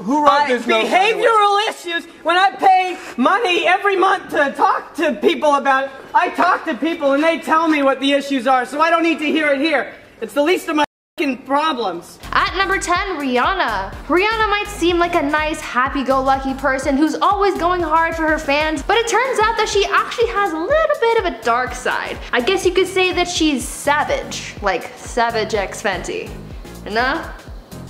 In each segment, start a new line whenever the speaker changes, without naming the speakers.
Who wrote this note?
Behavioral issues. When I pay money every month to talk to people about it, I talk to people and they tell me what the issues are, so I don't need to hear it here. It's the least of my problems.
At number 10, Rihanna. Rihanna might seem like a nice, happy-go-lucky person who's always going hard for her fans, but it turns out that she actually has a little bit of a dark side. I guess you could say that she's savage, like Savage X Fenty. No?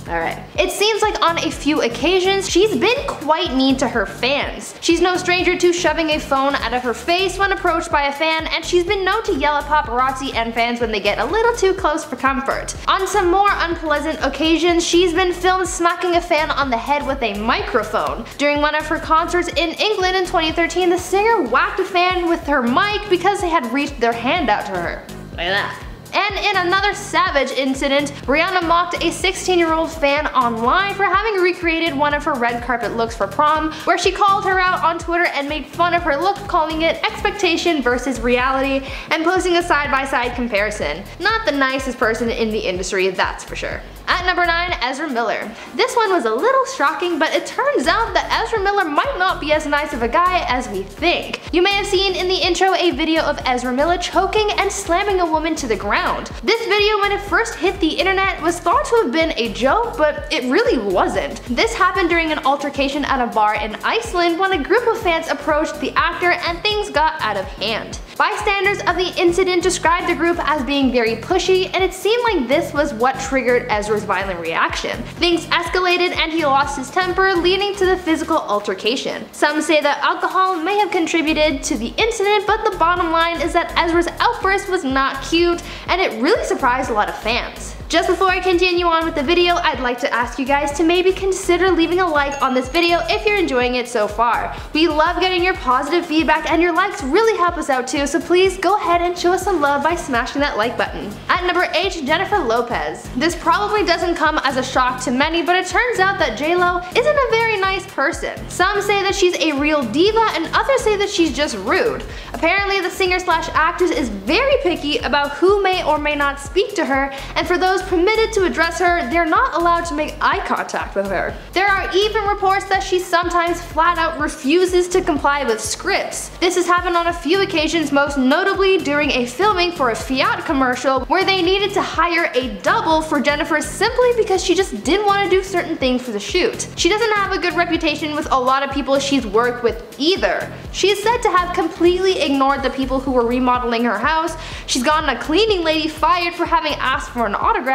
Alright. It seems like on a few occasions, she's been quite mean to her fans. She's no stranger to shoving a phone out of her face when approached by a fan, and she's been known to yell at paparazzi and fans when they get a little too close for comfort. On some more unpleasant occasions, she's been filmed smacking a fan on the head with a microphone. During one of her concerts in England in 2013, the singer whacked a fan with her mic because they had reached their hand out to her. Like that. And in another savage incident, Rihanna mocked a 16-year-old fan online for having recreated one of her red carpet looks for prom, where she called her out on Twitter and made fun of her look, calling it expectation versus reality, and posting a side-by-side comparison. Not the nicest person in the industry, that's for sure. At number 9, Ezra Miller. This one was a little shocking, but it turns out that Ezra Miller might not be as nice of a guy as we think. You may have seen in the intro a video of Ezra Miller choking and slamming a woman to the ground. This video, when it first hit the internet, was thought to have been a joke, but it really wasn't. This happened during an altercation at a bar in Iceland when a group of fans approached the actor and things got out of hand. Bystanders of the incident described the group as being very pushy, and it seemed like this was what triggered Ezra's violent reaction. Things escalated and he lost his temper, leading to the physical altercation. Some say that alcohol may have contributed to the incident, but the bottom line is that Ezra's outburst was not cute, and it really surprised a lot of fans. Just before I continue on with the video, I'd like to ask you guys to maybe consider leaving a like on this video if you're enjoying it so far. We love getting your positive feedback, and your likes really help us out too, so please go ahead and show us some love by smashing that like button. At number 8, Jennifer Lopez. This probably doesn't come as a shock to many, but it turns out that J-Lo isn't a very nice person. Some say that she's a real diva, and others say that she's just rude. Apparently, the singer/actress is very picky about who may or may not speak to her, and for those permitted to address her, they're not allowed to make eye contact with her. There are even reports that she sometimes flat out refuses to comply with scripts. This has happened on a few occasions, most notably during a filming for a Fiat commercial where they needed to hire a double for Jennifer simply because she just didn't want to do certain things for the shoot. She doesn't have a good reputation with a lot of people she's worked with either. She is said to have completely ignored the people who were remodeling her house. She's gotten a cleaning lady fired for having asked for an autograph,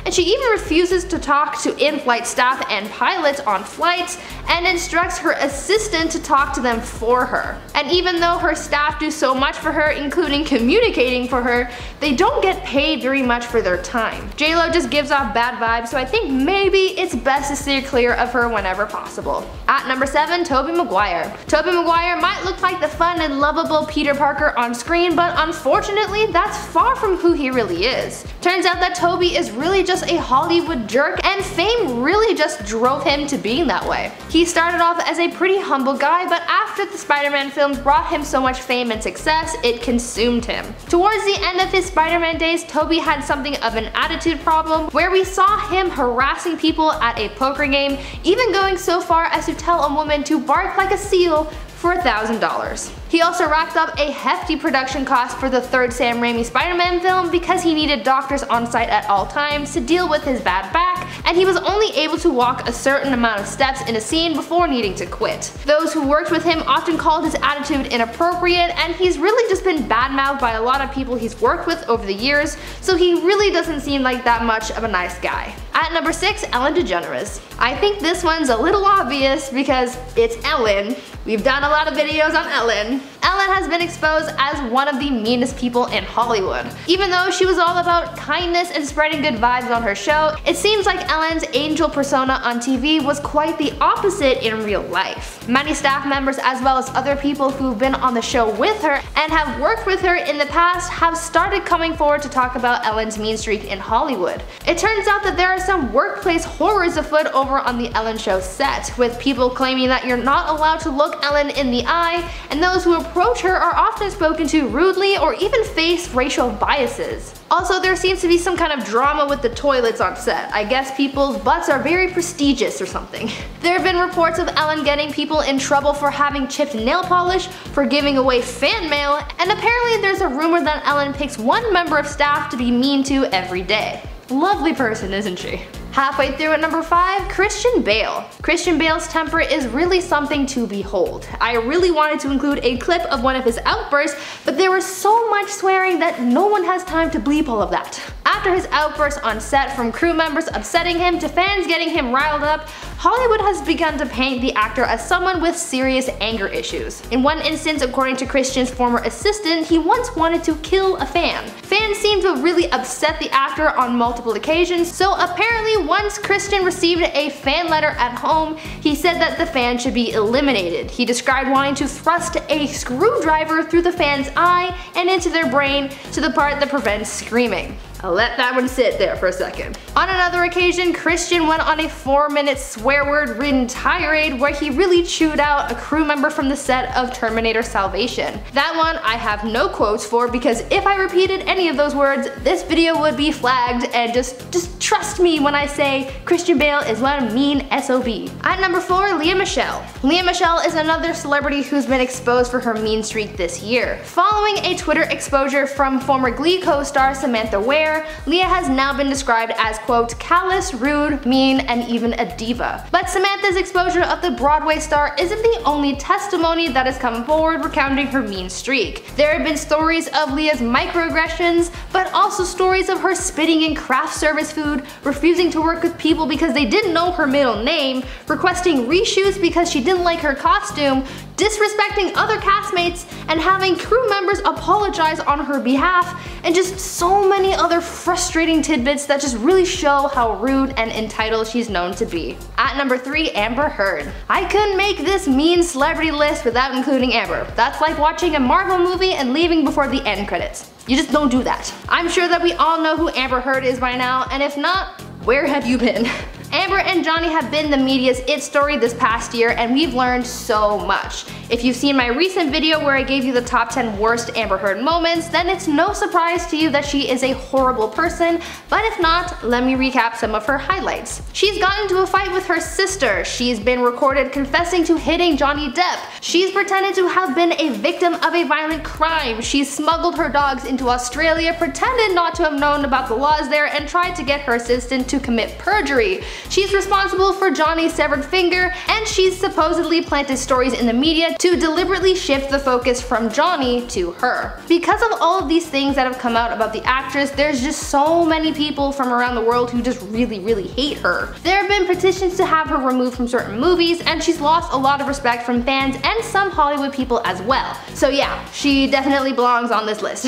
and she even refuses to talk to in-flight staff and pilots on flights, and instructs her assistant to talk to them for her. And even though her staff do so much for her, including communicating for her, they don't get paid very much for their time. J-Lo just gives off bad vibes, so I think maybe it's best to steer clear of her whenever possible. At number 7, Tobey Maguire. Tobey Maguire might look like the fun and lovable Peter Parker on screen, but unfortunately that's far from who he really is. Turns out that Tobey is really just a Hollywood jerk, and fame really just drove him to being that way. He started off as a pretty humble guy, but after the Spider-Man films brought him so much fame and success, it consumed him. Towards the end of his Spider-Man days, Tobey had something of an attitude problem, where we saw him harassing people at a poker game, even going so far as to tell a woman to bark like a seal for $1,000. He also racked up a hefty production cost for the third Sam Raimi Spider-Man film because he needed doctors on site at all times to deal with his bad back, and he was only able to walk a certain amount of steps in a scene before needing to quit. Those who worked with him often called his attitude inappropriate, and he's really just been badmouthed by a lot of people he's worked with over the years, so he really doesn't seem like that much of a nice guy. At number 6, Ellen DeGeneres. I think this one's a little obvious because it's Ellen. We've done a lot of videos on Ellen. Ellen has been exposed as one of the meanest people in Hollywood. Even though she was all about kindness and spreading good vibes on her show, it seems like Ellen's angel persona on TV was quite the opposite in real life. Many staff members as well as other people who've been on the show with her and have worked with her in the past have started coming forward to talk about Ellen's mean streak in Hollywood. It turns out that there are some workplace horrors afoot over on the Ellen show set, with people claiming that you're not allowed to look look Ellen in the eye, and those who approach her are often spoken to rudely or even face racial biases. Also, there seems to be some kind of drama with the toilets on set. I guess people's butts are very prestigious or something. There have been reports of Ellen getting people in trouble for having chipped nail polish, for giving away fan mail, and apparently there's a rumor that Ellen picks one member of staff to be mean to every day. Lovely person, isn't she? Halfway through at number 5, Christian Bale. Christian Bale's temper is really something to behold. I really wanted to include a clip of one of his outbursts, but there was so much swearing that no one has time to bleep all of that. After his outbursts on set, from crew members upsetting him to fans getting him riled up, Hollywood has begun to paint the actor as someone with serious anger issues. In one instance, according to Christian's former assistant, he once wanted to kill a fan. Fans seem to have really upset the actor on multiple occasions, so apparently once Christian received a fan letter at home, he said that the fan should be eliminated. He described wanting to thrust a screwdriver through the fan's eye and into their brain to the part that prevents screaming. I'll let that one sit there for a second. On another occasion, Christian went on a 4-minute swear word ridden tirade where he really chewed out a crew member from the set of Terminator Salvation. That one I have no quotes for, because if I repeated any of those words, this video would be flagged, and just trust me when I say Christian Bale is one mean SOB. At number 4, Lea Michele. Lea Michele is another celebrity who's been exposed for her mean streak this year. Following a Twitter exposure from former Glee co-star Samantha Ware, Lea has now been described as, quote, callous, rude, mean, and even a diva. But Samantha's exposure of the Broadway star isn't the only testimony that has come forward recounting her mean streak. There have been stories of Lea's microaggressions, but also stories of her spitting in craft service food, refusing to work with people because they didn't know her middle name, requesting reshoots because she didn't like her costume, disrespecting other castmates, and having crew members apologize on her behalf, and just so many other frustrating tidbits that just really show how rude and entitled she's known to be. At number 3, Amber Heard. I couldn't make this mean celebrity list without including Amber. That's like watching a Marvel movie and leaving before the end credits. You just don't do that. I'm sure that we all know who Amber Heard is by now, and if not, where have you been? Amber and Johnny have been the media's it story this past year, and we've learned so much. If you've seen my recent video where I gave you the top 10 worst Amber Heard moments, then it's no surprise to you that she is a horrible person, but if not, let me recap some of her highlights. She's gotten into a fight with her sister, she's been recorded confessing to hitting Johnny Depp, she's pretended to have been a victim of a violent crime, she's smuggled her dogs into Australia, pretended not to have known about the laws there, and tried to get her assistant to commit perjury. She's responsible for Johnny's severed finger, and she's supposedly planted stories in the media to deliberately shift the focus from Johnny to her. Because of all of these things that have come out about the actress, there's just so many people from around the world who just really hate her. There have been petitions to have her removed from certain movies, and she's lost a lot of respect from fans and some Hollywood people as well. So yeah, she definitely belongs on this list.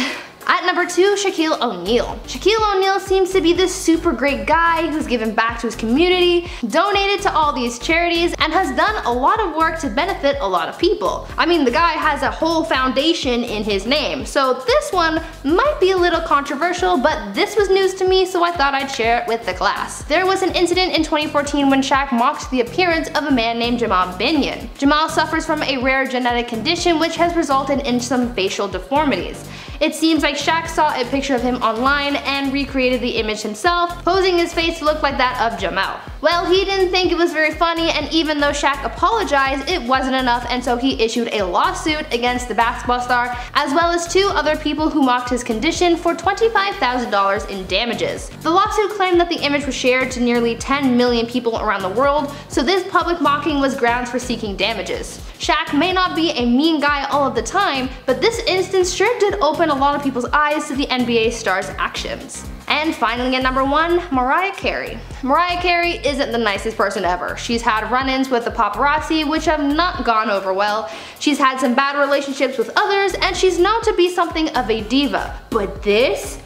At number 2, Shaquille O'Neal. Shaquille O'Neal seems to be this super great guy who's given back to his community, donated to all these charities, and has done a lot of work to benefit a lot of people. I mean, the guy has a whole foundation in his name, so this one might be a little controversial, but this was news to me, so I thought I'd share it with the class. There was an incident in 2014 when Shaq mocked the appearance of a man named Jamal Binion. Jamal suffers from a rare genetic condition which has resulted in some facial deformities. It seems like Shaq saw a picture of him online and recreated the image himself, posing his face to look like that of Jamal. Well, he didn't think it was very funny, and even though Shaq apologized, it wasn't enough, and so he issued a lawsuit against the basketball star, as well as 2 other people who mocked his condition for $25,000 in damages. The lawsuit claimed that the image was shared to nearly 10 million people around the world, so this public mocking was grounds for seeking damages. Shaq may not be a mean guy all of the time, but this instance sure did open a lot of people's eyes to the NBA star's actions. And finally at number 1, Mariah Carey. Mariah Carey isn't the nicest person ever. She's had run-ins with the paparazzi which have not gone over well. She's had some bad relationships with others, and she's known to be something of a diva. But this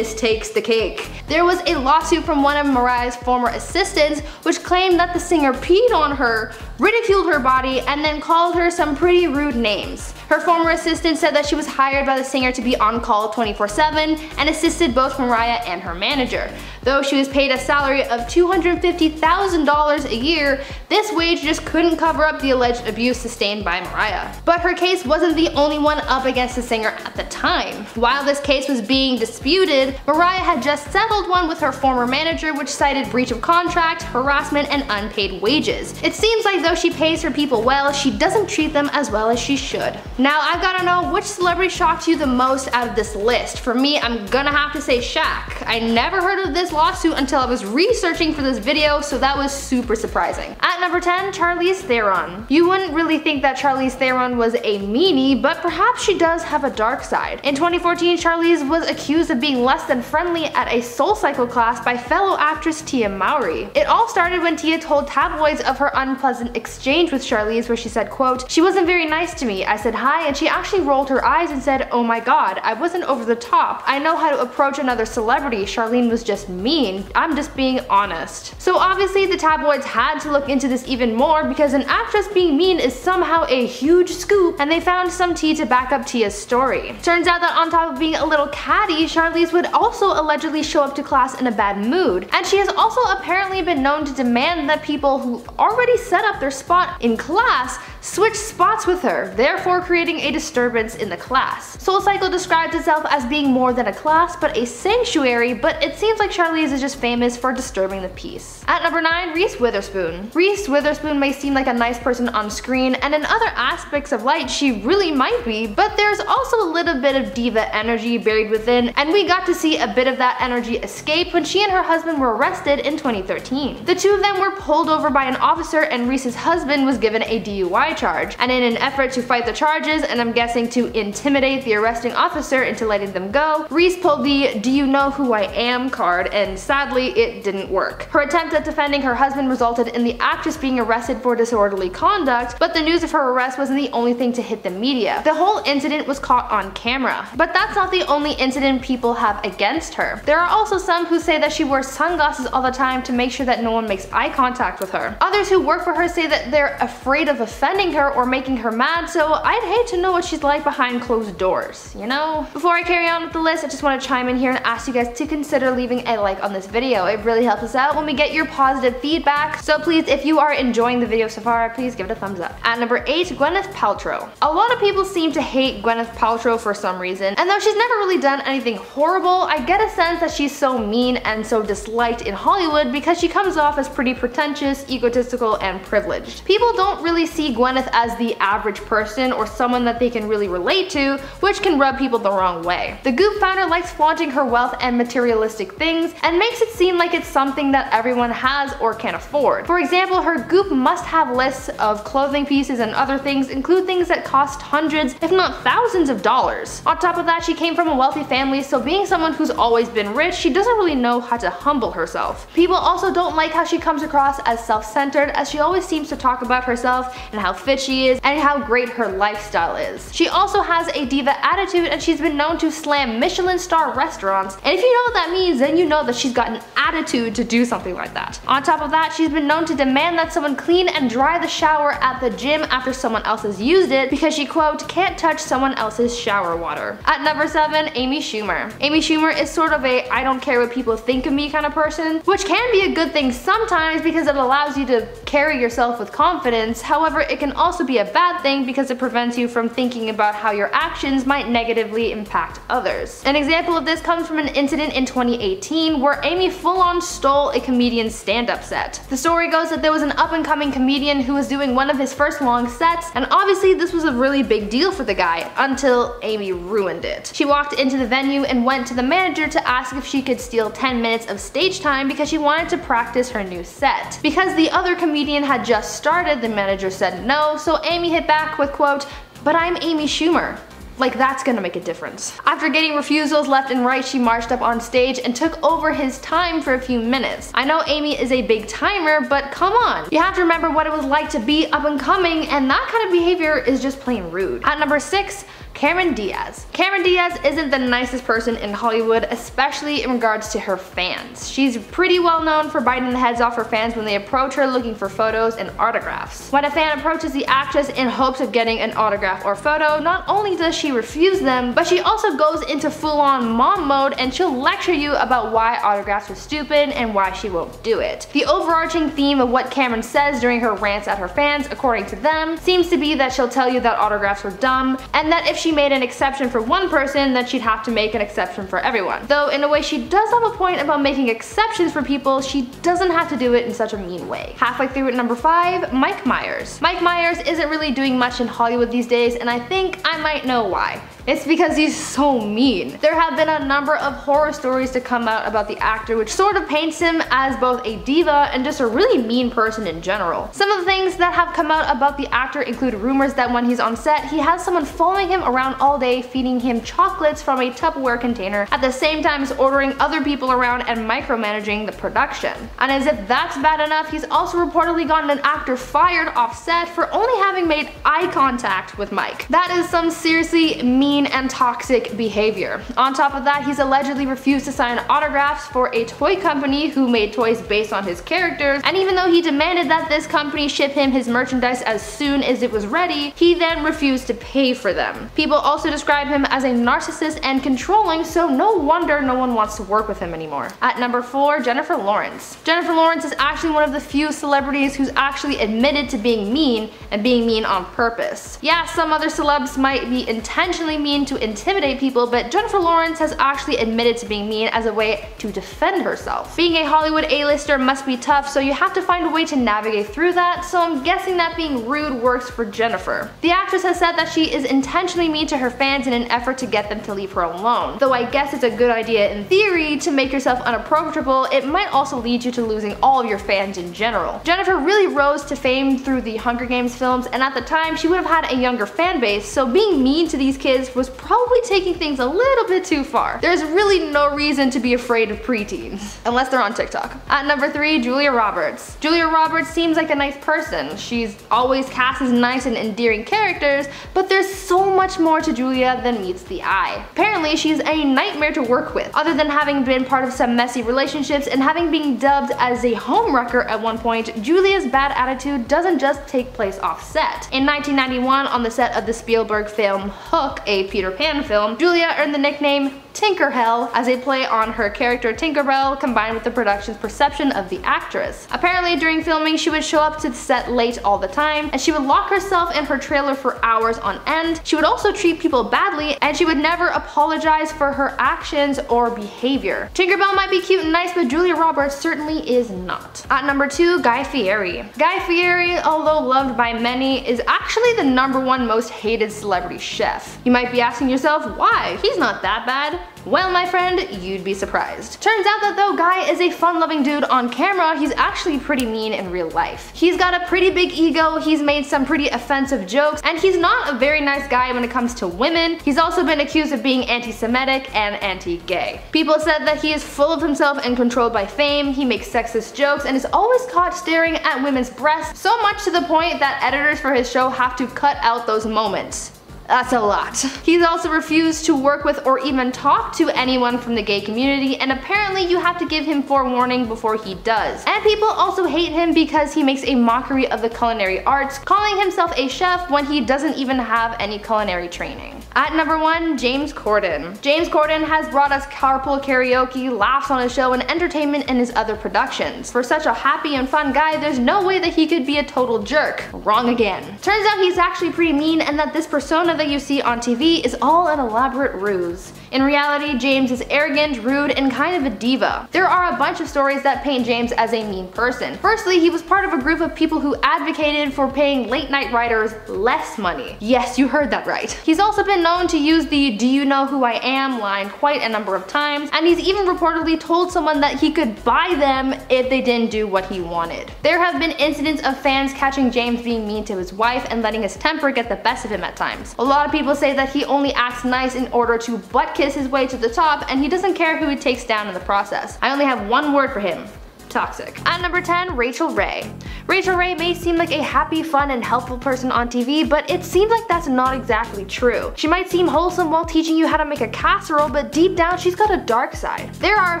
takes the cake. There was a lawsuit from one of Mariah's former assistants which claimed that the singer peed on her, ridiculed her body, and then called her some pretty rude names. Her former assistant said that she was hired by the singer to be on call 24/7 and assisted both Mariah and her manager. Though she was paid a salary of $250,000 a year, this wage just couldn't cover up the alleged abuse sustained by Mariah. But her case wasn't the only one up against the singer at the time. While this case was being disputed, Mariah had just settled one with her former manager, which cited breach of contract, harassment, and unpaid wages. It seems like though she pays her people well, she doesn't treat them as well as she should. Now I've gotta know, which celebrity shocked you the most out of this list? For me, I'm gonna have to say Shaq. I never heard of this lawsuit until I was researching for this video, so that was super surprising. At number 10, Charlize Theron. You wouldn't really think that Charlize Theron was a meanie, but perhaps she does have a dark side. In 2014, Charlize was accused of being less than friendly at a SoulCycle class by fellow actress Tia Mowry. It all started when Tia told tabloids of her unpleasant exchange with Charlize, where she said, quote, "She wasn't very nice to me. I said hi and she actually rolled her eyes and said, oh my god, I wasn't over the top. I know how to approach another celebrity. Charlene was just mean. I'm just being honest." So obviously the tabloids had to look into this even more, because an actress being mean is somehow a huge scoop, and they found some tea to back up Tia's story. Turns out that on top of being a little catty, Charlize would also allegedly show up to class in a bad mood, and she has also apparently been known to demand that people who already set up their spot in class switch spots with her, therefore creating a disturbance in the class. SoulCycle describes itself as being more than a class, but a sanctuary, but it seems like Charlize is just famous for disturbing the peace. At number 9, Reese Witherspoon. Reese Witherspoon may seem like a nice person on screen, and in other aspects of life she really might be, but there's also a little bit of diva energy buried within, and we got to see a bit of that energy escape when she and her husband were arrested in 2013. The two of them were pulled over by an officer, and Reese's husband was given a DUI charge, and in an effort to fight the charges, and I'm guessing to intimidate the arresting officer into letting them go, Reese pulled the "do you know who I am" card, and sadly it didn't work. Her attempt at defending her husband resulted in the actress being arrested for disorderly conduct, but the news of her arrest wasn't the only thing to hit the media. The whole incident was caught on camera. But that's not the only incident people have against her. There are also some who say that she wears sunglasses all the time to make sure that no one makes eye contact with her. Others who work for her say that they're afraid of offending her or making her mad, so I'd hate to know what she's like behind closed doors, you know? Before I carry on with the list, I just want to chime in here and ask you guys to consider leaving a like on this video. It really helps us out when we get your positive feedback, so please, if you are enjoying the video so far, please give it a thumbs up. At number 8, Gwyneth Paltrow. A lot of people seem to hate Gwyneth Paltrow for some reason, and though she's never really done anything horrible, I get a sense that she's so mean and so disliked in Hollywood because she comes off as pretty pretentious, egotistical, and privileged. People don't really see Gwyneth as the average person or someone that they can really relate to, which can rub people the wrong way. The Goop founder likes flaunting her wealth and materialistic things and makes it seem like it's something that everyone has or can afford. For example, her Goop must-have lists of clothing pieces and other things include things that cost hundreds, if not thousands of dollars. On top of that, she came from a wealthy family, so being someone who's always been rich, she doesn't really know how to humble herself. People also don't like how she comes across as self-centered, as she always seems to talk about herself and how fit she is and how great her lifestyle is. She also has a diva attitude, and she's been known to slam Michelin star restaurants, and if you know what that means, then you know that she's got an attitude to do something like that. On top of that, she's been known to demand that someone clean and dry the shower at the gym after someone else has used it because she, quote, can't touch someone else's shower water. At number 7, Amy Schumer. Amy Schumer is sort of a I don't care what people think of me kind of person, which can be a good thing sometimes because it allows you to carry yourself with confidence. However, it can also be a bad thing because it prevents you from thinking about how your actions might negatively impact others. An example of this comes from an incident in 2018 where Amy full-on stole a comedian's stand-up set. The story goes that there was an up-and-coming comedian who was doing one of his first long sets, and obviously this was a really big deal for the guy until Amy ruined it. She walked into the venue and went to the manager to ask if she could steal 10 minutes of stage time because she wanted to practice her new set. Because the other comedian had just started, the manager said no, so Amy hit back with, quote, but I'm Amy Schumer. Like, that's gonna make a difference. After getting refusals left and right, she marched up on stage and took over his time for a few minutes. I know Amy is a big timer, but come on. You have to remember what it was like to be up and coming, and that kind of behavior is just plain rude. At number 6, Cameron Diaz. Cameron Diaz isn't the nicest person in Hollywood, especially in regards to her fans. She's pretty well known for biting the heads off her fans when they approach her looking for photos and autographs. When a fan approaches the actress in hopes of getting an autograph or photo, not only does she refuse them, but she also goes into full-on mom mode and she'll lecture you about why autographs are stupid and why she won't do it. The overarching theme of what Cameron says during her rants at her fans, according to them, seems to be that she'll tell you that autographs are dumb, and that if she made an exception for one person, then she'd have to make an exception for everyone. Though in a way she does have a point about making exceptions for people, she doesn't have to do it in such a mean way. Halfway through at number 5, Mike Myers. Mike Myers isn't really doing much in Hollywood these days, and I think I might know why. It's because he's so mean. There have been a number of horror stories to come out about the actor, which sort of paints him as both a diva and just a really mean person in general. Some of the things that have come out about the actor include rumors that when he's on set, he has someone following him around all day feeding him chocolates from a Tupperware container at the same time as ordering other people around and micromanaging the production. And as if that's bad enough, he's also reportedly gotten an actor fired off set for only having made eye contact with Mike. That is some seriously mean and toxic behavior. On top of that, he's allegedly refused to sign autographs for a toy company who made toys based on his characters, and even though he demanded that this company ship him his merchandise as soon as it was ready, he then refused to pay for them. People also describe him as a narcissist and controlling, so no wonder no one wants to work with him anymore. At number 4, Jennifer Lawrence. Jennifer Lawrence is actually one of the few celebrities who's actually admitted to being mean, and being mean on purpose. Yeah, some other celebs might be intentionally mean to intimidate people, but Jennifer Lawrence has actually admitted to being mean as a way to defend herself. Being a Hollywood A-lister must be tough, so you have to find a way to navigate through that, so I'm guessing that being rude works for Jennifer. The actress has said that she is intentionally mean to her fans in an effort to get them to leave her alone. Though I guess it's a good idea in theory to make yourself unapproachable, it might also lead you to losing all of your fans in general. Jennifer really rose to fame through the Hunger Games films, and at the time she would have had a younger fan base, so being mean to these kids was probably taking things a little bit too far. There's really no reason to be afraid of preteens, unless they're on TikTok. At number 3, Julia Roberts. Julia Roberts seems like a nice person. She's always cast as nice and endearing characters, but there's so much more to Julia than meets the eye. Apparently, she's a nightmare to work with. Other than having been part of some messy relationships and having been dubbed as a homewrecker at one point, Julia's bad attitude doesn't just take place off set. In 1991, on the set of the Spielberg film Hook, a Peter Pan film, Julia earned the nickname Tinkerhell as a play on her character Tinkerbell, combined with the production's perception of the actress. Apparently during filming she would show up to the set late all the time, and she would lock herself in her trailer for hours on end. She would also treat people badly, and she would never apologize for her actions or behavior. Tinkerbell might be cute and nice, but Julia Roberts certainly is not. At number 2, Guy Fieri. Guy Fieri, although loved by many, is actually the #1 most hated celebrity chef. You might be asking yourself, why? He's not that bad. Well, my friend, you'd be surprised. Turns out that though Guy is a fun-loving dude on camera, he's actually pretty mean in real life. He's got a pretty big ego, he's made some pretty offensive jokes, and he's not a very nice guy when it comes to women. He's also been accused of being anti-Semitic and anti-gay. People said that he is full of himself and controlled by fame, he makes sexist jokes, and is always caught staring at women's breasts, so much to the point that editors for his show have to cut out those moments. That's a lot. He's also refused to work with or even talk to anyone from the gay community, and apparently you have to give him forewarning before he does. And people also hate him because he makes a mockery of the culinary arts, calling himself a chef when he doesn't even have any culinary training. At number 1, James Corden. James Corden has brought us carpool karaoke, laughs on his show, and entertainment in his other productions. For such a happy and fun guy, there's no way that he could be a total jerk. Wrong again. Turns out he's actually pretty mean, and that this persona that you see on TV is all an elaborate ruse. In reality, James is arrogant, rude, and kind of a diva. There are a bunch of stories that paint James as a mean person. Firstly, he was part of a group of people who advocated for paying late-night writers less money. Yes, you heard that right. He's also been known to use the "do you know who I am" line quite a number of times, and he's even reportedly told someone that he could buy them if they didn't do what he wanted. There have been incidents of fans catching James being mean to his wife and letting his temper get the best of him at times. A lot of people say that he only acts nice in order to butt kiss his way to the top, and he doesn't care who he takes down in the process. I only have one word for him: toxic. At number 10, Rachel Ray. Rachel Ray may seem like a happy, fun, and helpful person on TV, but it seems like that's not exactly true. She might seem wholesome while teaching you how to make a casserole, but deep down she's got a dark side. There are a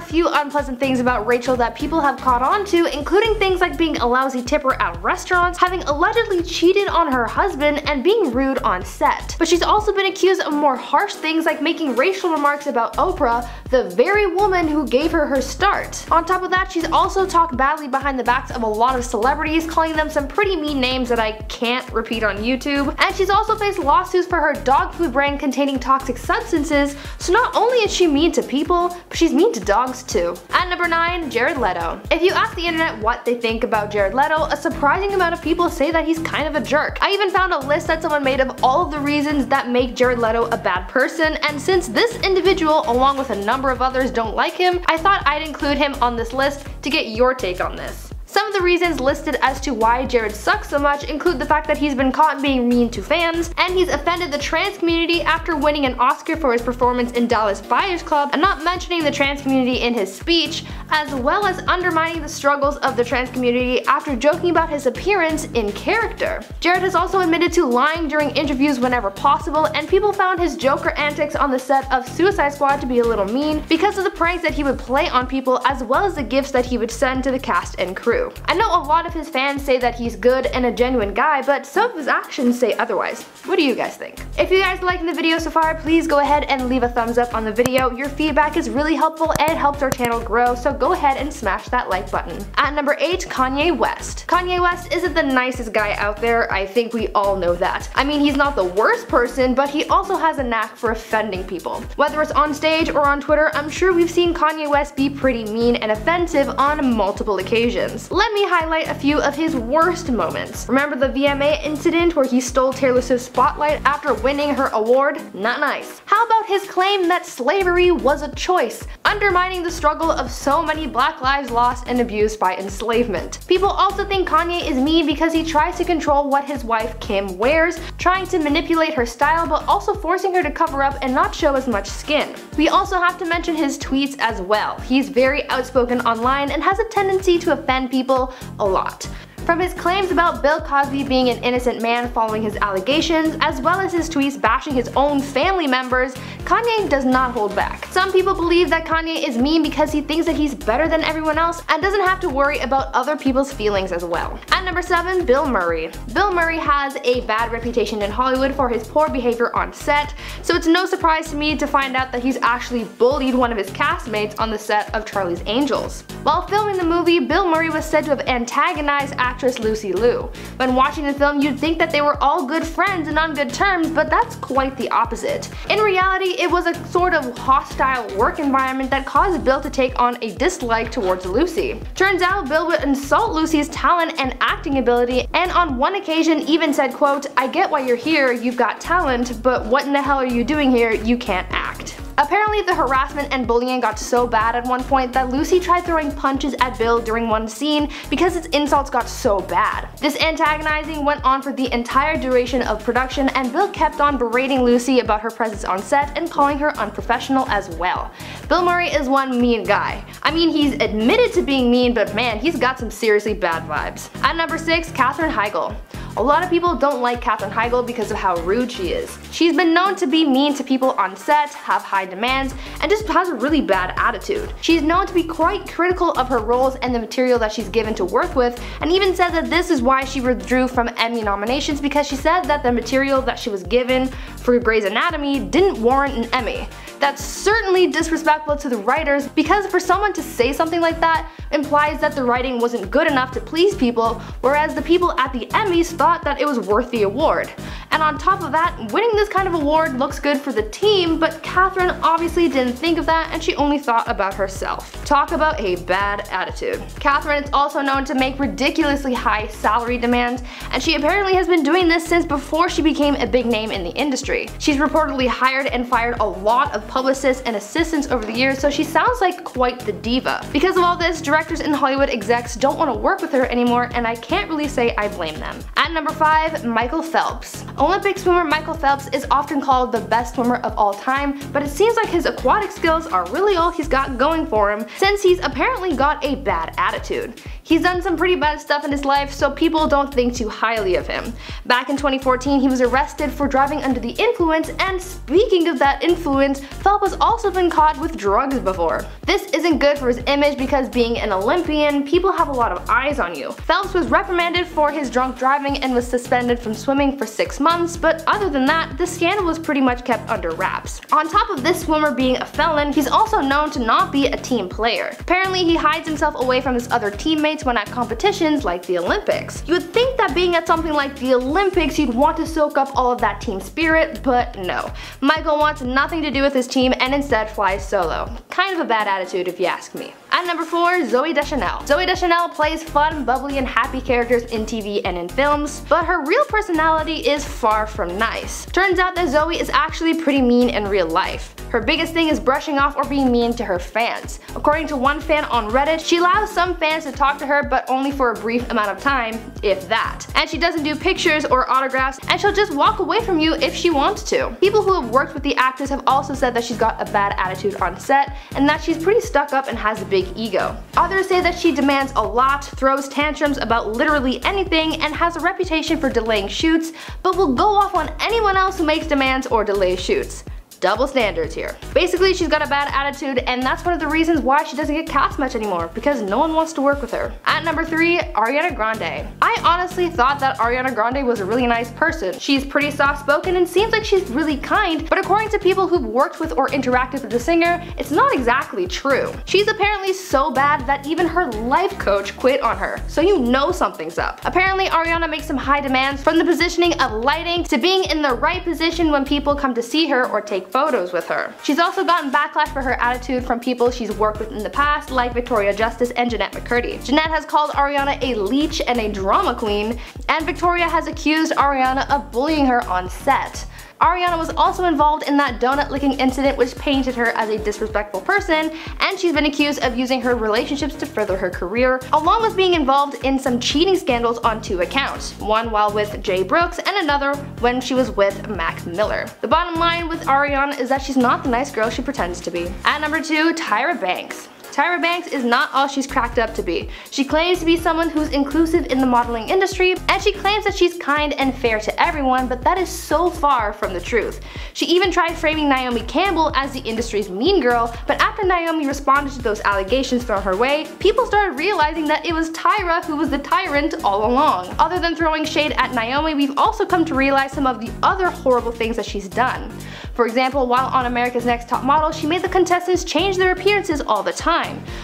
few unpleasant things about Rachel that people have caught on to, including things like being a lousy tipper at restaurants, having allegedly cheated on her husband, and being rude on set. But she's also been accused of more harsh things like making racial remarks about Oprah, the very woman who gave her start. On top of that, she's also talked badly behind the backs of a lot of celebrities, calling them some pretty mean names that I can't repeat on YouTube. And she's also faced lawsuits for her dog food brand containing toxic substances, so not only is she mean to people, but she's mean to dogs too. At number 9, Jared Leto. If you ask the internet what they think about Jared Leto, a surprising amount of people say that he's kind of a jerk. I even found a list that someone made of all of the reasons that make Jared Leto a bad person, and since this individual, along with a number of others, don't like him, I thought I'd include him on this list to get your take on this. Some of the reasons listed as to why Jared sucks so much include the fact that he's been caught being mean to fans, and he's offended the trans community after winning an Oscar for his performance in Dallas Buyers Club and not mentioning the trans community in his speech, as well as undermining the struggles of the trans community after joking about his appearance in character. Jared has also admitted to lying during interviews whenever possible, and people found his Joker antics on the set of Suicide Squad to be a little mean because of the pranks that he would play on people as well as the gifts that he would send to the cast and crew. I know a lot of his fans say that he's good and a genuine guy, but some of his actions say otherwise. What do you guys think? If you guys are liking the video so far, please go ahead and leave a thumbs up on the video. Your feedback is really helpful and it helps our channel grow, so go ahead and smash that like button. At number 8, Kanye West. Kanye West isn't the nicest guy out there, I think we all know that. I mean, he's not the worst person, but he also has a knack for offending people. Whether it's on stage or on Twitter, I'm sure we've seen Kanye West be pretty mean and offensive on multiple occasions. Let me highlight a few of his worst moments. Remember the VMA incident where he stole Taylor Swift's spotlight after winning her award? Not nice. How about his claim that slavery was a choice, undermining the struggle of so many black lives lost and abused by enslavement? People also think Kanye is mean because he tries to control what his wife Kim wears, trying to manipulate her style but also forcing her to cover up and not show as much skin. We also have to mention his tweets as well. He's very outspoken online and has a tendency to offend people a lot. From his claims about Bill Cosby being an innocent man following his allegations, as well as his tweets bashing his own family members, Kanye does not hold back. Some people believe that Kanye is mean because he thinks that he's better than everyone else and doesn't have to worry about other people's feelings as well. At number 7, Bill Murray. Bill Murray has a bad reputation in Hollywood for his poor behavior on set, so it's no surprise to me to find out that he's actually bullied one of his castmates on the set of Charlie's Angels. While filming the movie, Bill Murray was said to have antagonized actress Lucy Liu. When watching the film, you'd think that they were all good friends and on good terms, but that's quite the opposite. In reality, it was a sort of hostile work environment that caused Bill to take on a dislike towards Lucy. Turns out Bill would insult Lucy's talent and acting ability, and on one occasion even said, quote, "I get why you're here, you've got talent, but what in the hell are you doing here? You can't act." Apparently the harassment and bullying got so bad at one point that Lucy tried throwing punches at Bill during one scene because his insults got so bad. This antagonizing went on for the entire duration of production, and Bill kept on berating Lucy about her presence on set and calling her unprofessional as well. Bill Murray is one mean guy. I mean, he's admitted to being mean, but man, he's got some seriously bad vibes. At number 6, Katherine Heigl. A lot of people don't like Katherine Heigl because of how rude she is. She's been known to be mean to people on set, have high demands, and just has a really bad attitude. She's known to be quite critical of her roles and the material that she's given to work with, and even said that this is why she withdrew from Emmy nominations, because she said that the material that she was given for Grey's Anatomy didn't warrant an Emmy. That's certainly disrespectful to the writers, because for someone to say something like that implies that the writing wasn't good enough to please people, whereas the people at the Emmys thought that it was worth the award. And on top of that, winning this kind of award looks good for the team, but Katherine obviously didn't think of that and she only thought about herself. Talk about a bad attitude. Katherine is also known to make ridiculously high salary demands, and she apparently has been doing this since before she became a big name in the industry. She's reportedly hired and fired a lot of publicists and assistants over the years, so she sounds like quite the diva. Because of all this, directors and Hollywood execs don't want to work with her anymore, and I can't really say I blame them. At number 5, Michael Phelps. Olympic swimmer Michael Phelps is often called the best swimmer of all time, but it seems like his aquatic skills are really all he's got going for him, since he's apparently got a bad attitude. He's done some pretty bad stuff in his life, so people don't think too highly of him. Back in 2014, he was arrested for driving under the influence, and speaking of that influence, Phelps has also been caught with drugs before. This isn't good for his image because being an Olympian, people have a lot of eyes on you. Phelps was reprimanded for his drunk driving and was suspended from swimming for 6 months, but other than that, the scandal was pretty much kept under wraps. On top of this swimmer being a felon, he's also known to not be a team player. Apparently, he hides himself away from his other teammates when at competitions like the Olympics. You would think that being at something like the Olympics, you'd want to soak up all of that team spirit, but no. Michael wants nothing to do with his team and instead flies solo. Kind of a bad attitude if you ask me. At number 4, Zooey Deschanel. Zooey Deschanel plays fun, bubbly, and happy characters in TV and in films, but her real personality is far from nice. Turns out that Zooey is actually pretty mean in real life. Her biggest thing is brushing off or being mean to her fans. According to one fan on Reddit, she allows some fans to talk to her, but only for a brief amount of time, if that. And she doesn't do pictures or autographs, and she'll just walk away from you if she wants to. People who have worked with the actress have also said that she's got a bad attitude on set, and that she's pretty stuck up and has a big ego. Others say that she demands a lot, throws tantrums about literally anything, and has a reputation for delaying shoots, but will go off on anyone else who makes demands or delays shoots. Double standards here. Basically, she's got a bad attitude, and that's one of the reasons why she doesn't get cast much anymore, because no one wants to work with her. At number 3, Ariana Grande. I honestly thought that Ariana Grande was a really nice person. She's pretty soft-spoken and seems like she's really kind, but according to people who've worked with or interacted with the singer, it's not exactly true. She's apparently so bad that even her life coach quit on her, so you know something's up. Apparently, Ariana makes some high demands, from the positioning of lighting to being in the right position when people come to see her or take photos with her. She's also gotten backlash for her attitude from people she's worked with in the past, like Victoria Justice and Jeanette McCurdy. Jeanette has called Ariana a leech and a drama queen, and Victoria has accused Ariana of bullying her on set. Ariana was also involved in that donut licking incident, which painted her as a disrespectful person, and she's been accused of using her relationships to further her career, along with being involved in some cheating scandals on 2 accounts, one while with Jay Brooks and another when she was with Mac Miller. The bottom line with Ariana is that she's not the nice girl she pretends to be. At number 2, Tyra Banks. Tyra Banks is not all she's cracked up to be. She claims to be someone who's inclusive in the modeling industry, and she claims that she's kind and fair to everyone, but that is so far from the truth. She even tried framing Naomi Campbell as the industry's mean girl, but after Naomi responded to those allegations thrown her way, people started realizing that it was Tyra who was the tyrant all along. Other than throwing shade at Naomi, we've also come to realize some of the other horrible things that she's done. For example, while on America's Next Top Model, she made the contestants change their appearances all the time.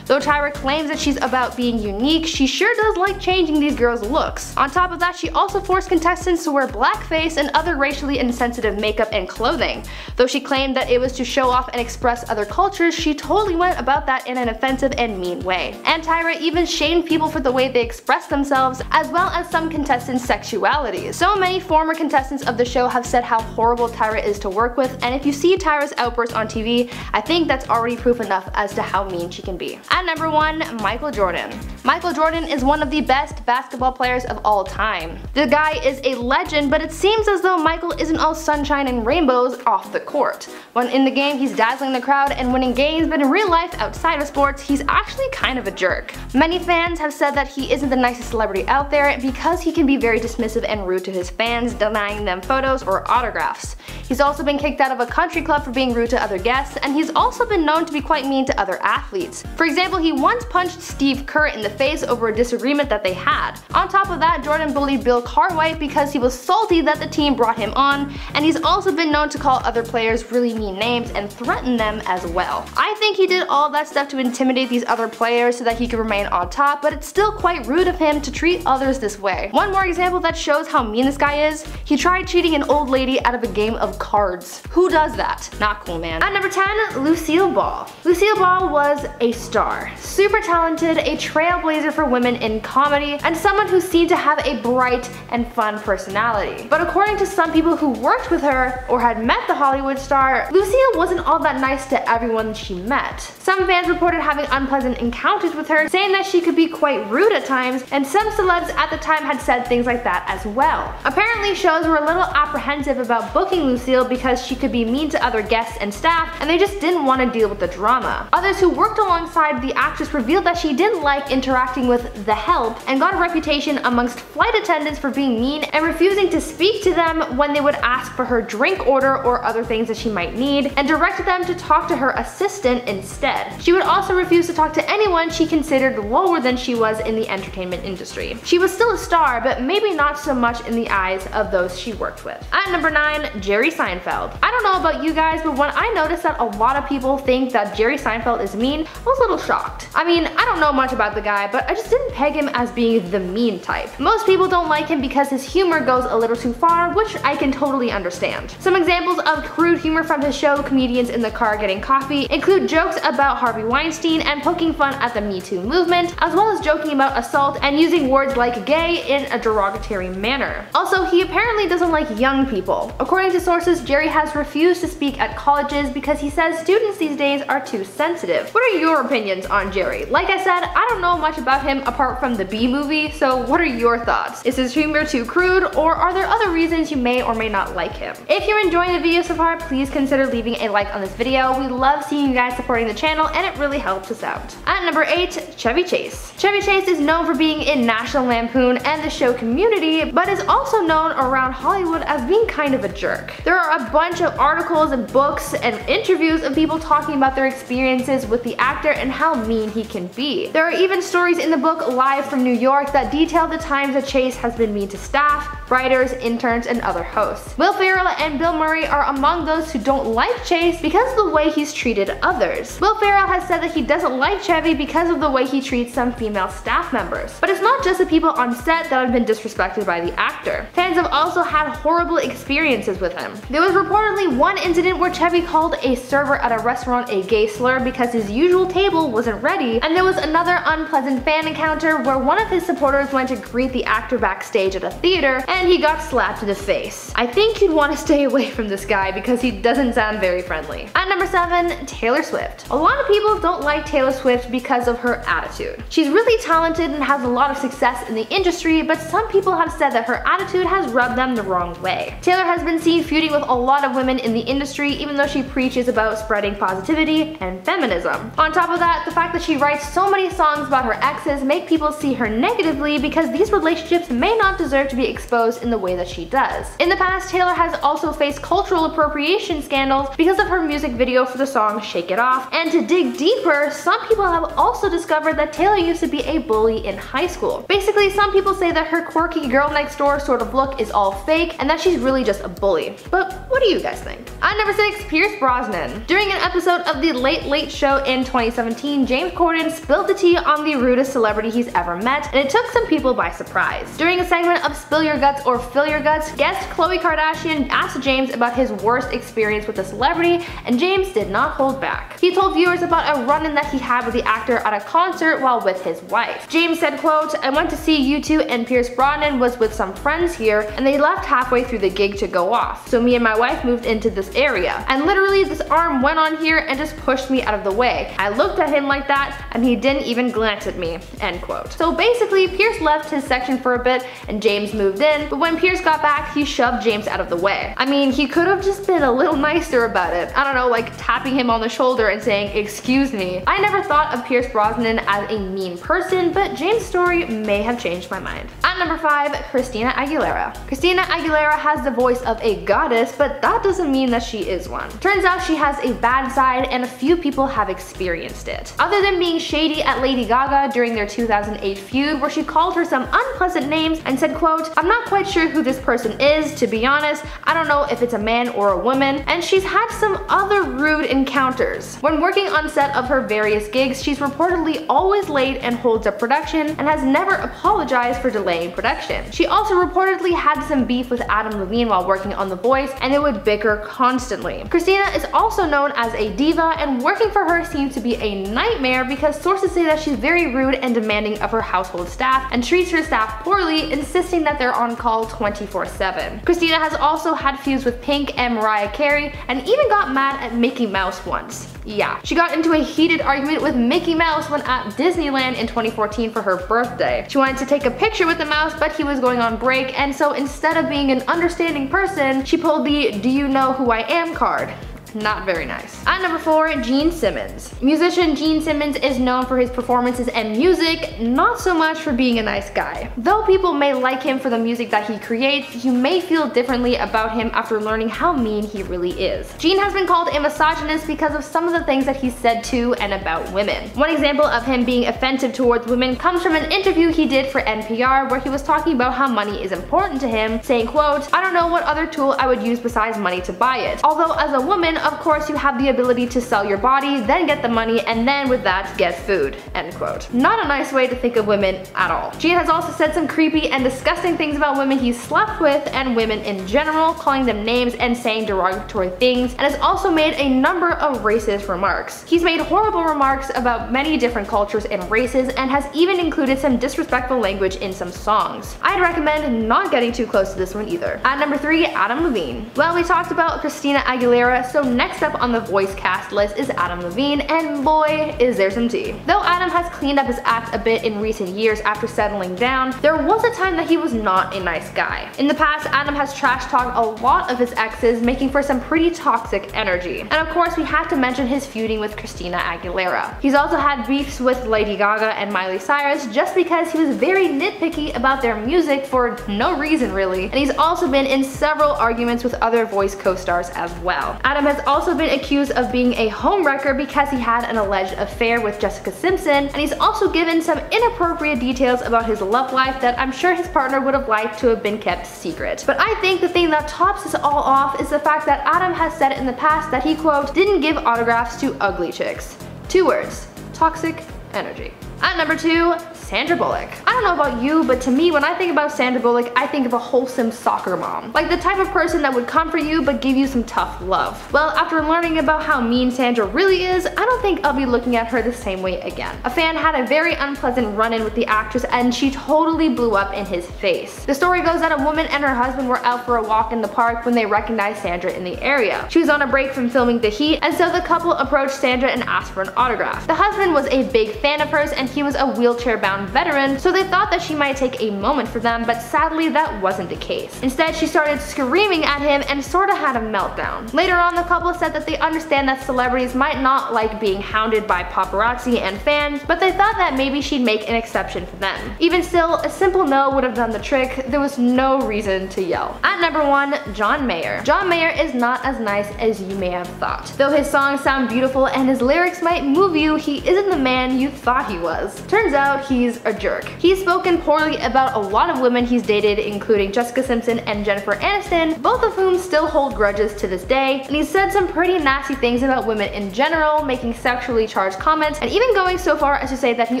Though Tyra claims that she's about being unique, she sure does like changing these girls' looks. On top of that, she also forced contestants to wear blackface and other racially insensitive makeup and clothing. Though she claimed that it was to show off and express other cultures, she totally went about that in an offensive and mean way. And Tyra even shamed people for the way they express themselves, as well as some contestants' sexualities. So many former contestants of the show have said how horrible Tyra is to work with, and if you see Tyra's outbursts on TV, I think that's already proof enough as to how mean she can be. At number 1, Michael Jordan. Michael Jordan is one of the best basketball players of all time. The guy is a legend, but it seems as though Michael isn't all sunshine and rainbows off the court. When in the game, he's dazzling the crowd and winning games, but in real life, outside of sports, he's actually kind of a jerk. Many fans have said that he isn't the nicest celebrity out there because he can be very dismissive and rude to his fans, denying them photos or autographs. He's also been kicked out of a country club for being rude to other guests, and he's also been known to be quite mean to other athletes. For example, he once punched Steve Kerr in the face over a disagreement that they had. On top of that, Jordan bullied Bill Cartwright because he was salty that the team brought him on, and he's also been known to call other players really mean names and threaten them as well. I think he did all that stuff to intimidate these other players so that he could remain on top, but it's still quite rude of him to treat others this way. One more example that shows how mean this guy is, he tried cheating an old lady out of a game of cards. Who does that? Not cool, man. At number 10, Lucille Ball. Lucille Ball was a star. Super talented, a trailblazer for women in comedy, and someone who seemed to have a bright and fun personality. But according to some people who worked with her or had met the Hollywood star, Lucille wasn't all that nice to everyone she met. Some fans reported having unpleasant encounters with her, saying that she could be quite rude at times, and some celebs at the time had said things like that as well. Apparently, shows were a little apprehensive about booking Lucille because she could be mean to other guests and staff, and they just didn't want to deal with the drama. Others who worked alongside the actress revealed that she didn't like interacting with the help and got a reputation amongst flight attendants for being mean and refusing to speak to them when they would ask for her drink order or other things that she might need, and directed them to talk to her assistant instead. She would also refuse to talk to anyone she considered lower than she was in the entertainment industry. She was still a star, but maybe not so much in the eyes of those she worked with. At number 9, Jerry Seinfeld. I don't know about you guys, but when I noticed that a lot of people think that Jerry Seinfeld is mean, I was a little shocked. I mean, I don't know much about the guy, but I just didn't peg him as being the mean type. Most people don't like him because his humor goes a little too far, which I can totally understand. Some examples of crude humor from his show, Comedians in the Car Getting Coffee, include jokes about Harvey Weinstein and poking fun at the Me Too movement, as well as joking about assault and using words like gay in a derogatory manner. Also, he apparently doesn't like young people. According to sources, Jerry has refused to speak at colleges because he says students these days are too sensitive. What are your opinions on Jerry? Like I said, I don't know much about him apart from the Bee movie, so what are your thoughts? Is his humor too crude, or are there other reasons you may or may not like him? If you're enjoying the video so far, please consider leaving a like on this video. We love seeing you guys supporting the channel, and it really helps us out. At number 8, Chevy Chase. Chevy Chase is known for being in National Lampoon and the show Community, but is also known around Hollywood as being kind of a jerk. There are a bunch of articles and books and interviews of people talking about their experiences with the actor and how mean he can be. There are even stories in the book Live from New York that detail the times that Chase has been mean to staff, writers, interns, and other hosts. Will Ferrell and Bill Murray are among those who don't like Chase because of the way he's treated others. Will Ferrell has said that he doesn't like Chevy because of the way he treats some female staff members. But it's not just the people on set that have been disrespected by the actor. Fans have also had horrible experiences with him. There was reportedly one incident where Chevy called a server at a restaurant a gay slur because his usual table wasn't ready, and there was another unpleasant fan encounter where one of his supporters went to greet the actor backstage at a theater and he got slapped in the face. I think you'd want to stay away from this guy because he doesn't sound very friendly. At number 7, Taylor Swift. A lot of people don't like Taylor Swift because of her attitude. She's really talented and has a lot of success in the industry, but some people have said that her attitude has rubbed them the wrong way. Taylor has been seen feuding with a lot of women in the industry, even though she preaches about spreading positivity and feminism. On top of that, the fact that she writes so many songs about her exes make people see her negatively because these relationships may not deserve to be exposed in the way that she does. In the past, Taylor has also faced cultural appropriation scandals because of her music video for the song Shake It Off, and to dig deeper, some people have also discovered that Taylor used to be a bully in high school. Basically, some people say that her quirky girl next door sort of look is all fake and that she's really just a bully. But what do you guys think? At number 6, Pierce Brosnan. During an episode of The Late Late Show in 2017, James Corden spilled the tea on the rudest celebrity he's ever met, and it took some people by surprise. During a segment of Spill Your Guts or Fill Your Guts, guest Khloe Kardashian asked James about his worst experience with a celebrity, and James did not hold back. He told viewers about a run-in that he had with the actor at a concert while with his wife. James said, quote, "I went to see U2 and Pierce Brosnan was with some friends here, and they left halfway through the gig to go off. So me and my wife moved into this area, and literally this arm went on here and just pushed me out of the way. I looked at him like that, and he didn't even glance at me," end quote. So basically, Pierce left his section for a bit, and James moved in, but when Pierce got back, he shoved James out of the way. I mean, he could have just been a little nicer about it. I don't know, like tapping him on the shoulder and saying, "Excuse me." I never thought of Pierce Brosnan as a mean person, but James' story may have changed my mind. At number 5, Christina Aguilera. Christina Aguilera has the voice of a goddess, but that doesn't mean that she is one. Turns out she has a bad side, and a few people have experienced it. Other than being shady at Lady Gaga during their 2008 feud, where she called her some unpleasant names and said, quote, "I'm not quite sure who this person is, to be honest. I don't know if it's a man or a woman," and she's had some other rude encounters. When working on set of her various gigs, she's reportedly always late and holds up production, and has never apologized for delaying production. She also reportedly had some beef with Adam Levine while working on The Voice, and they would bicker bicker constantly. Christina is also known as a diva, and working for her seems to be a nightmare because sources say that she's very rude and demanding of her household staff and treats her staff poorly, insisting that they're on call 24/7. Christina has also had feuds with Pink and Mariah Carey, and even got mad at Mickey Mouse once. Yeah, she got into a heated argument with Mickey Mouse when at Disneyland in 2014 for her birthday. She wanted to take a picture with the mouse, but he was going on break, and so instead of being an understanding person, she pulled the "Do you know who I am" card. Not very nice. At number 4, Gene Simmons. Musician Gene Simmons is known for his performances and music, not so much for being a nice guy. Though people may like him for the music that he creates, you may feel differently about him after learning how mean he really is. Gene has been called a misogynist because of some of the things that he said to and about women. One example of him being offensive towards women comes from an interview he did for NPR where he was talking about how money is important to him, saying, quote, "I don't know what other tool I would use besides money to buy it. Although as a woman, of course you have the ability to sell your body, then get the money, and then with that get food," end quote. Not a nice way to think of women at all. Gene has also said some creepy and disgusting things about women he's slept with and women in general, calling them names and saying derogatory things, and has also made a number of racist remarks. He's made horrible remarks about many different cultures and races, and has even included some disrespectful language in some songs. I'd recommend not getting too close to this one either. At number 3, Adam Levine. Well, we talked about Christina Aguilera, so next up on the voice cast list is Adam Levine, and boy is there some tea. Though Adam has cleaned up his act a bit in recent years after settling down, there was a time that he was not a nice guy. In the past, Adam has trash talked a lot of his exes, making for some pretty toxic energy. And of course, we have to mention his feuding with Christina Aguilera. He's also had beefs with Lady Gaga and Miley Cyrus just because he was very nitpicky about their music for no reason really, and he's also been in several arguments with other voice co-stars as well. Adam has also been accused of being a homewrecker because he had an alleged affair with Jessica Simpson, and he's also given some inappropriate details about his love life that I'm sure his partner would have liked to have been kept secret. But I think the thing that tops this all off is the fact that Adam has said in the past that he, quote, "didn't give autographs to ugly chicks." 2 words: toxic energy. At number 2, Sandra Bullock. I don't know about you, but to me, when I think about Sandra Bullock, I think of a wholesome soccer mom. Like the type of person that would comfort you but give you some tough love. Well, after learning about how mean Sandra really is, I don't think I'll be looking at her the same way again. A fan had a very unpleasant run-in with the actress and she totally blew up in his face. The story goes that a woman and her husband were out for a walk in the park when they recognized Sandra in the area. She was on a break from filming The Heat, and so the couple approached Sandra and asked for an autograph. The husband was a big fan of hers and he was a wheelchair-bound veteran, so they thought that she might take a moment for them, but sadly that wasn't the case. Instead, she started screaming at him and sorta had a meltdown. Later on, the couple said that they understand that celebrities might not like being hounded by paparazzi and fans, but they thought that maybe she'd make an exception for them. Even still, a simple no would have done the trick. There was no reason to yell. At number 1, John Mayer. John Mayer is not as nice as you may have thought. Though his songs sound beautiful and his lyrics might move you, he isn't the man you thought he was. Turns out he's a jerk. He's spoken poorly about a lot of women he's dated, including Jessica Simpson and Jennifer Aniston, both of whom still hold grudges to this day, and he's said some pretty nasty things about women in general, making sexually charged comments, and even going so far as to say that he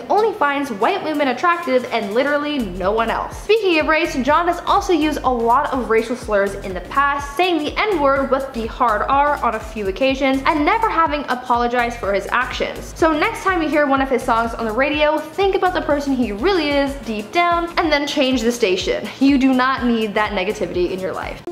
only finds white women attractive and literally no one else. Speaking of race, John has also used a lot of racial slurs in the past, saying the N-word with the hard R on a few occasions, and never having apologized for his actions. So next time you hear one of his songs on the radio, think about the person he really is deep down, and then change the station. You do not need that negativity in your life.